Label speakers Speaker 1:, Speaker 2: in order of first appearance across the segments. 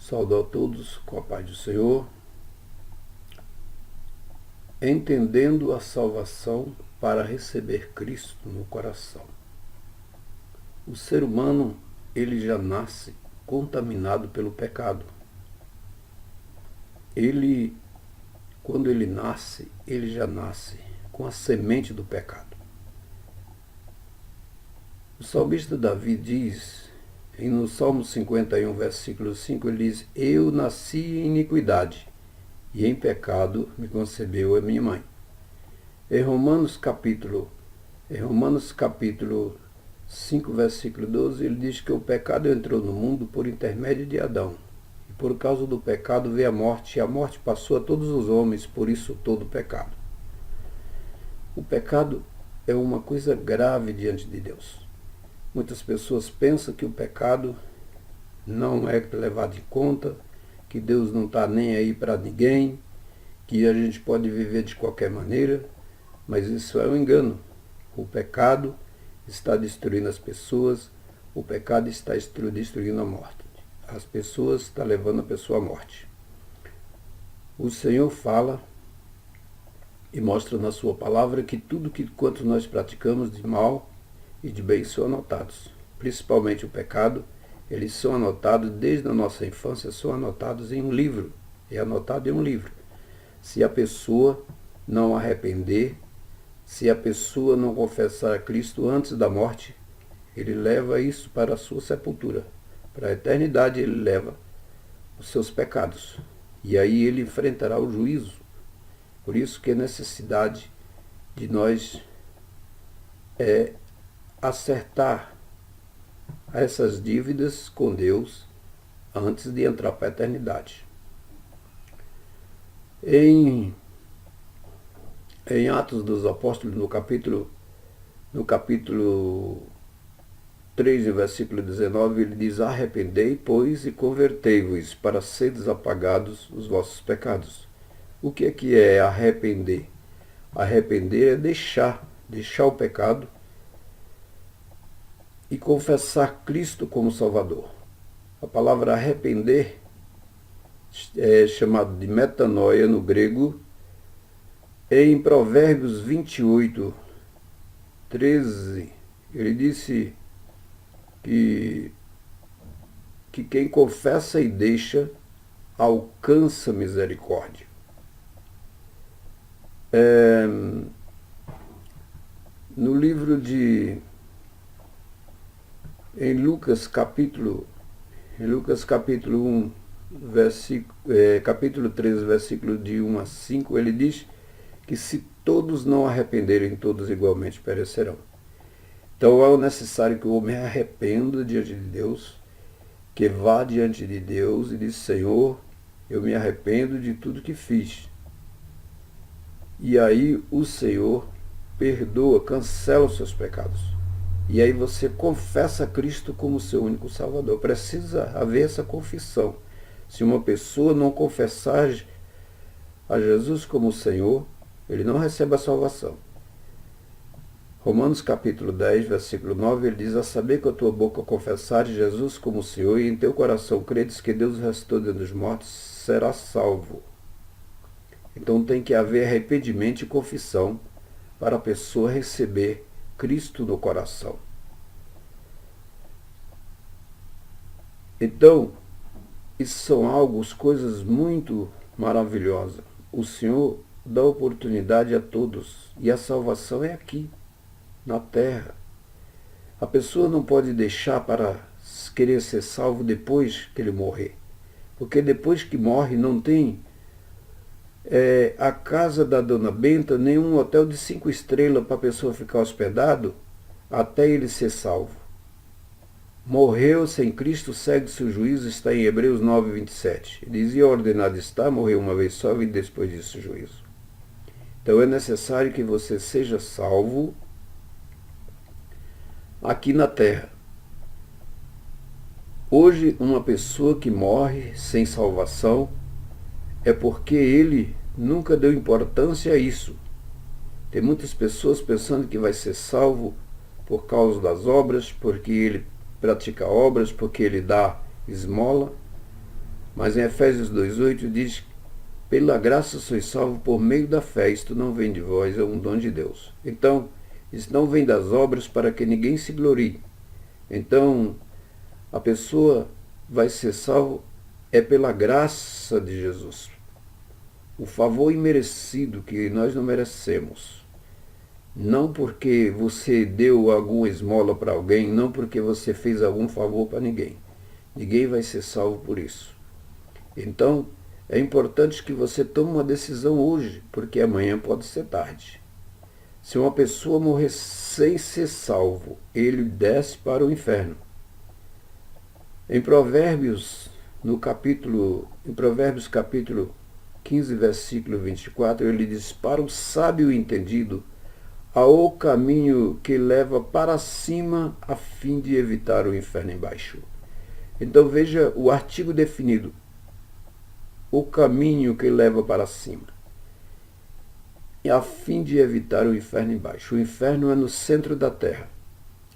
Speaker 1: Saúdo a todos com a paz do Senhor, entendendo a salvação para receber Cristo no coração. O ser humano, ele já nasce contaminado pelo pecado. Quando ele nasce, ele já nasce com a semente do pecado. O salmista Davi diz, no Salmo 51, versículo 5, ele diz: Eu nasci em iniquidade, e em pecado me concebeu a minha mãe. Em Romanos capítulo 5, versículo 12, ele diz que o pecado entrou no mundo por intermédio de Adão. E por causa do pecado veio a morte, e a morte passou a todos os homens, por isso todo o pecado. O pecado é uma coisa grave diante de Deus. Muitas pessoas pensam que o pecado não é levado em conta, que Deus não está nem aí para ninguém, que a gente pode viver de qualquer maneira, mas isso é um engano. O pecado está destruindo as pessoas, o pecado está destruindo a morte. As pessoas estão levando a pessoa à morte. O Senhor fala e mostra na sua palavra que tudo quanto nós praticamos de mal e de bem são anotados. Principalmente o pecado, eles são anotados desde a nossa infância, são anotados em um livro. É anotado em um livro. Se a pessoa não arrepender, se a pessoa não confessar a Cristo antes da morte, ele leva isso para a sua sepultura. Para a eternidade ele leva os seus pecados. E aí ele enfrentará o juízo. Por isso que é necessidade de nós acertar essas dívidas com Deus antes de entrar para a eternidade. Em Atos dos Apóstolos, no capítulo 3, versículo 19, ele diz: Arrependei, pois, e convertei-vos, para seres apagados os vossos pecados. O que é arrepender? Arrepender é deixar o pecado e confessar Cristo como Salvador. A palavra arrepender é chamada de metanoia no grego. Em Provérbios 28, 13, ele disse que quem confessa e deixa alcança misericórdia. No livro em Lucas capítulo 1, capítulo 13, versículo de 1 a 5, ele diz que se todos não arrependerem, todos igualmente perecerão. Então é necessário que o homem arrependa diante de Deus, que vá diante de Deus e diz: Senhor, eu me arrependo de tudo que fiz. E aí o Senhor perdoa, cancela os seus pecados. E aí você confessa Cristo como seu único Salvador. Precisa haver essa confissão. Se uma pessoa não confessar a Jesus como Senhor, ele não recebe a salvação. Romanos capítulo 10, versículo 9, ele diz: A saber que a tua boca confessares Jesus como Senhor, e em teu coração credes que Deus ressuscitou dentre os mortos, serás salvo. Então tem que haver arrependimento e confissão para a pessoa receber Cristo no coração. Então, isso são coisas muito maravilhosas. O Senhor dá oportunidade a todos, e a salvação é aqui, na terra. A pessoa não pode deixar para querer ser salvo depois que ele morrer, porque depois que morre não tem a casa da Dona Benta, nenhum hotel de 5 estrelas para a pessoa ficar hospedado até ele ser salvo. Morreu sem Cristo, segue-se o juízo, está em Hebreus 9, 27. Ele diz: e ordenado está, morreu uma vez só, e depois disso o juízo. Então é necessário que você seja salvo aqui na terra. Hoje, uma pessoa que morre sem salvação é porque ele nunca deu importância a isso. Tem muitas pessoas pensando que vai ser salvo por causa das obras, porque ele pratica obras, porque ele dá esmola. Mas em Efésios 2,8 diz: pela graça sois salvos por meio da fé, isto não vem de vós, é um dom de Deus. Então, isso não vem das obras para que ninguém se glorie. Então, a pessoa vai ser salvo é pela graça de Jesus. O favor imerecido que nós não merecemos. Não porque você deu alguma esmola para alguém, não porque você fez algum favor para ninguém. Ninguém vai ser salvo por isso. Então, é importante que você tome uma decisão hoje, porque amanhã pode ser tarde. Se uma pessoa morrer sem ser salvo, ele desce para o inferno. Em Provérbios capítulo 15, versículo 24, ele diz: para o sábio entendido, há o caminho que leva para cima a fim de evitar o inferno embaixo. Então veja o artigo definido: o caminho que leva para cima, a fim de evitar o inferno embaixo. O inferno é no centro da terra.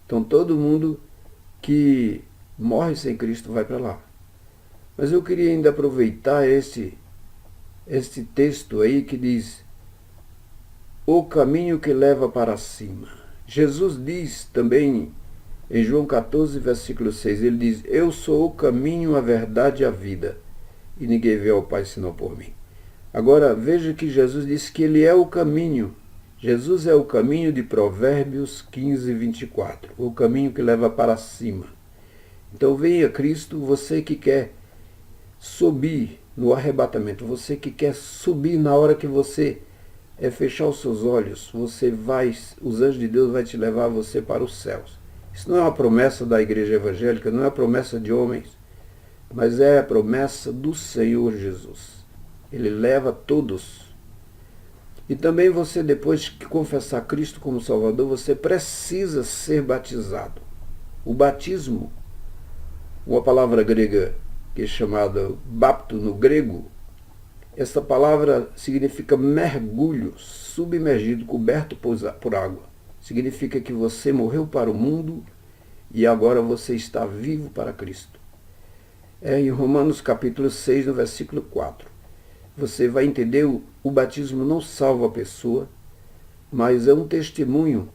Speaker 1: Então todo mundo que morre sem Cristo vai para lá. Mas eu queria ainda aproveitar este texto aí que diz: o caminho que leva para cima. Jesus diz também em João 14, versículo 6, ele diz: eu sou o caminho, a verdade e a vida, e ninguém vê ao Pai senão por mim. Agora veja que Jesus disse que ele é o caminho. Jesus é o caminho de Provérbios 15, 24, o caminho que leva para cima. Então venha Cristo, você que quer subir no arrebatamento, você que quer subir na hora que você fechar os seus olhos, os anjos de Deus vão te levar você para os céus. Isso não é uma promessa da igreja evangélica, não é uma promessa de homens, mas é a promessa do Senhor Jesus. Ele leva todos. E também você, depois que confessar Cristo como Salvador, você precisa ser batizado. O batismo, uma palavra grega que é chamada bapto no grego, essa palavra significa mergulho, submergido, coberto por água. Significa que você morreu para o mundo e agora você está vivo para Cristo. É em Romanos capítulo 6, no versículo 4. Você vai entender, o batismo não salva a pessoa, mas é um testemunho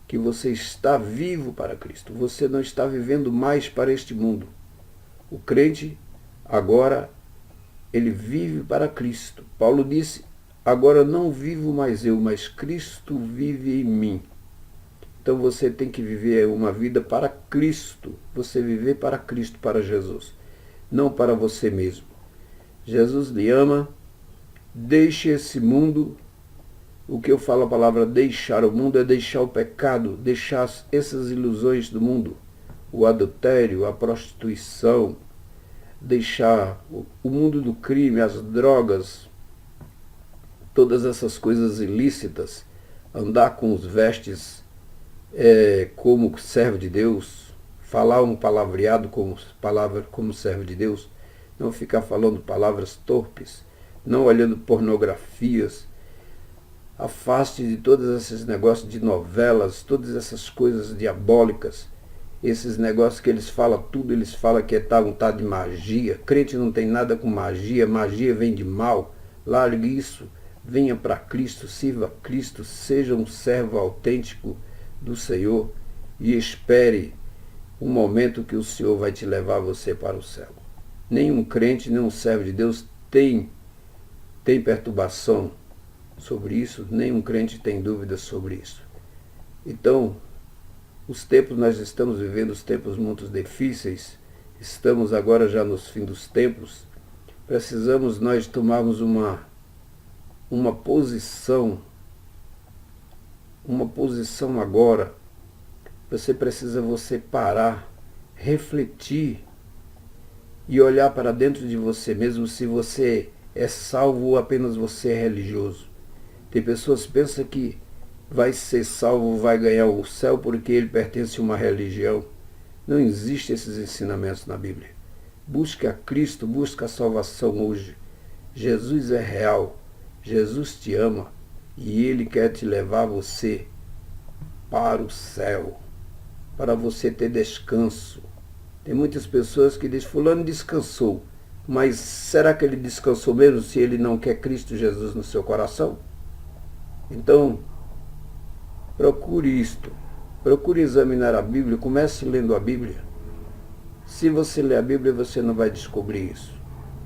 Speaker 1: que você está vivo para Cristo. Você não está vivendo mais para este mundo. O crente, agora, ele vive para Cristo. Paulo disse: agora não vivo mais eu, mas Cristo vive em mim. Então você tem que viver uma vida para Cristo. Você viver para Cristo, para Jesus, não para você mesmo. Jesus lhe ama. Deixe esse mundo. O que eu falo a palavra deixar o mundo é deixar o pecado, deixar essas ilusões do mundo, o adultério, a prostituição, deixar o mundo do crime, as drogas, todas essas coisas ilícitas, andar com os vestes como servo de Deus, falar um palavreado como servo de Deus, não ficar falando palavras torpes, não olhando pornografias. Afaste de todos esses negócios de novelas, todas essas coisas diabólicas, esses negócios que eles falam tudo, eles falam que é um tal de magia. Crente não tem nada com magia, magia vem de mal. Largue isso, venha para Cristo, sirva a Cristo, seja um servo autêntico do Senhor e espere o momento que o Senhor vai te levar você para o céu. Nenhum crente, nenhum servo de Deus tem perturbação sobre isso, nenhum crente tem dúvidas sobre isso. Então, os tempos, nós estamos vivendo os tempos muito difíceis, estamos agora já nos fins dos tempos, precisamos nós tomarmos uma posição agora. Você precisa parar, refletir e olhar para dentro de você mesmo, se você é salvo ou apenas você é religioso. Tem pessoas que pensam que vai ser salvo, vai ganhar o céu porque ele pertence a uma religião. Não existem esses ensinamentos na Bíblia. Busque a Cristo, busque a salvação hoje. Jesus é real, Jesus te ama e Ele quer te levar você para o céu, para você ter descanso. Tem muitas pessoas que dizem: fulano descansou. Mas será que ele descansou mesmo se ele não quer Cristo Jesus no seu coração? Então, procure isto. Procure examinar a Bíblia. Comece lendo a Bíblia. Se você ler a Bíblia, você não vai descobrir isso.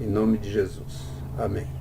Speaker 1: Em nome de Jesus. Amém.